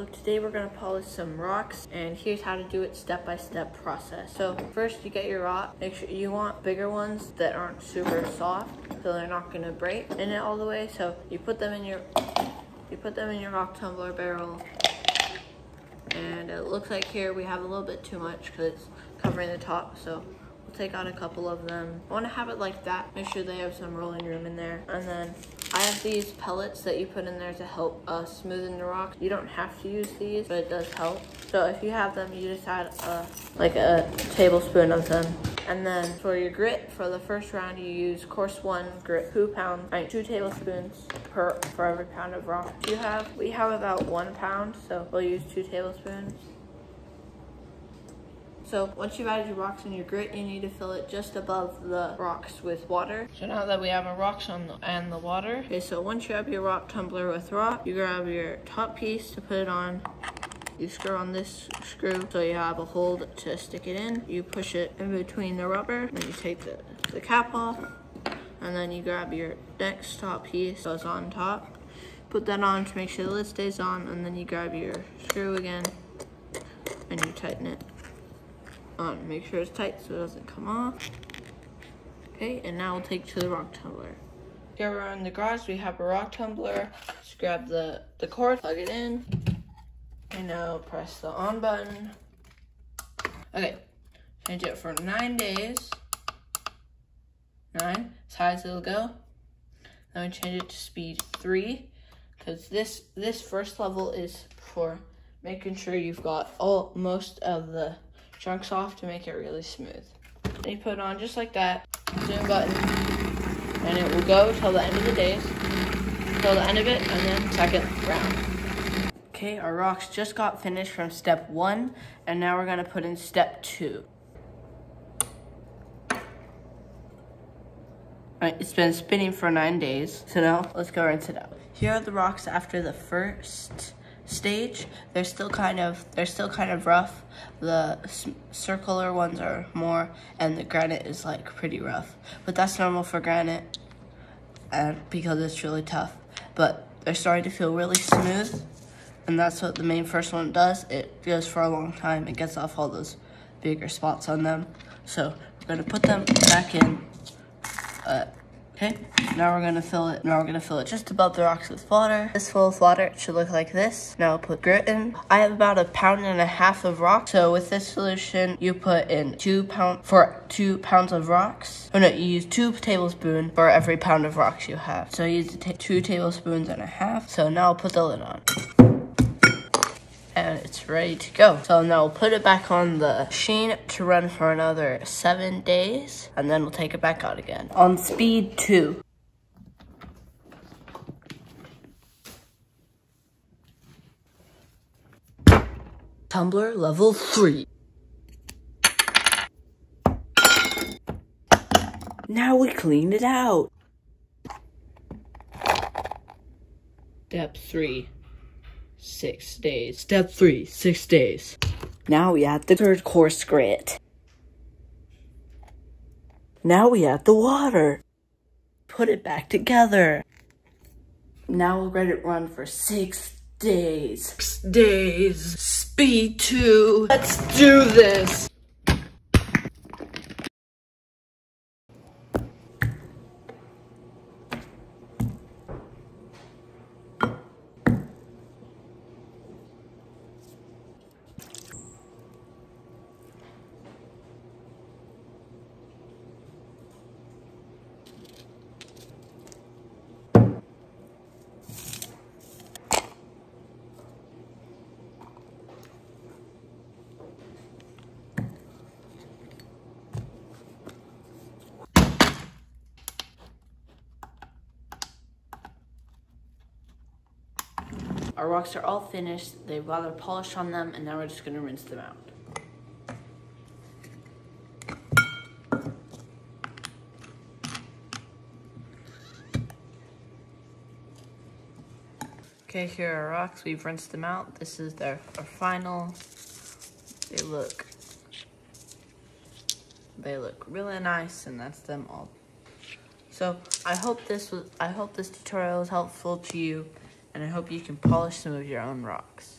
So today we're gonna polish some rocks, and here's how to do it step-by-step process. So first you get your rock. Make sure you want bigger ones that aren't super soft, so they're not gonna break in it all the way. So you put them in your rock tumbler barrel, and it looks like here we have a little bit too much because it's covering the top. So we'll take out a couple of them. I want to have it like that. Make sure they have some rolling room in there, and then I have these pellets that you put in there to help smoothen the rock. You don't have to use these, but it does help. So if you have them, you just add like a tablespoon of them. And then for your grit, for the first round, you use coarse 1 grit, 2 tablespoons for every pound of rock you have. We have about 1 pound, so we'll use 2 tablespoons. So once you've added your rocks and your grit, you need to fill it just above the rocks with water. So now that we have our rocks and the water, okay, so once you have your rock tumbler with rock, you grab your top piece to put it on. You screw on this screw so you have a hole to stick it in. You push it in between the rubber, then you take the cap off, and then you grab your next top piece that goes on top. Put that on to make sure the lid stays on, and then you grab your screw again and you tighten it on. Make sure it's tight so it doesn't come off. Okay, and now we'll take to the rock tumbler. Here we're in the garage, we have a rock tumbler. Just grab the cord, plug it in, and now press the on button. Okay, change it for 9 days. 9, as high as it'll go. Then we change it to speed 3, because this first level is for making sure you've got most of the chunks off to make it really smooth. Then you put it on just like that, zoom button, and it will go till the end of the days, till the end of it, and then second round. Okay, our rocks just got finished from step 1, and now we're gonna put in step 2. Alright, it's been spinning for 9 days, so now let's go rinse it out. Here are the rocks after the first stage. They're still kind of rough. The circular ones are more, and the granite is like pretty rough. But that's normal for granite, and because it's really tough. But they're starting to feel really smooth, and that's what the main first one does. It goes for a long time. It gets off all those bigger spots on them. So we're gonna put them back in. Okay, now we're gonna fill it. Now we're gonna fill it just above the rocks with water. This full of water, it should look like this. Now I'll put grit in. I have about 1.5 pounds of rock. So with this solution, you put in 2 pounds of rocks. Oh no, you use 2 tablespoons for every pound of rocks you have. So you use 2 tablespoons and a half. So now I'll put the lid on. And it's ready to go. So now we'll put it back on the machine to run for another 7 days, and then we'll take it back out again. On speed 2. Tumbler level 3. Now we clean it out. Step 3. 6 days. Step 3, 6 days. Now we add the third course grit. Now we add the water. Put it back together. Now we'll let it run for 6 days. 6 days. Speed 2. Let's do this. Our rocks are all finished. They've got their polish on them, and now we're just gonna rinse them out. Okay, here are our rocks. We've rinsed them out. This is our final. They look really nice, and that's them all. So I hope this tutorial was helpful to you, and I hope you can polish some of your own rocks.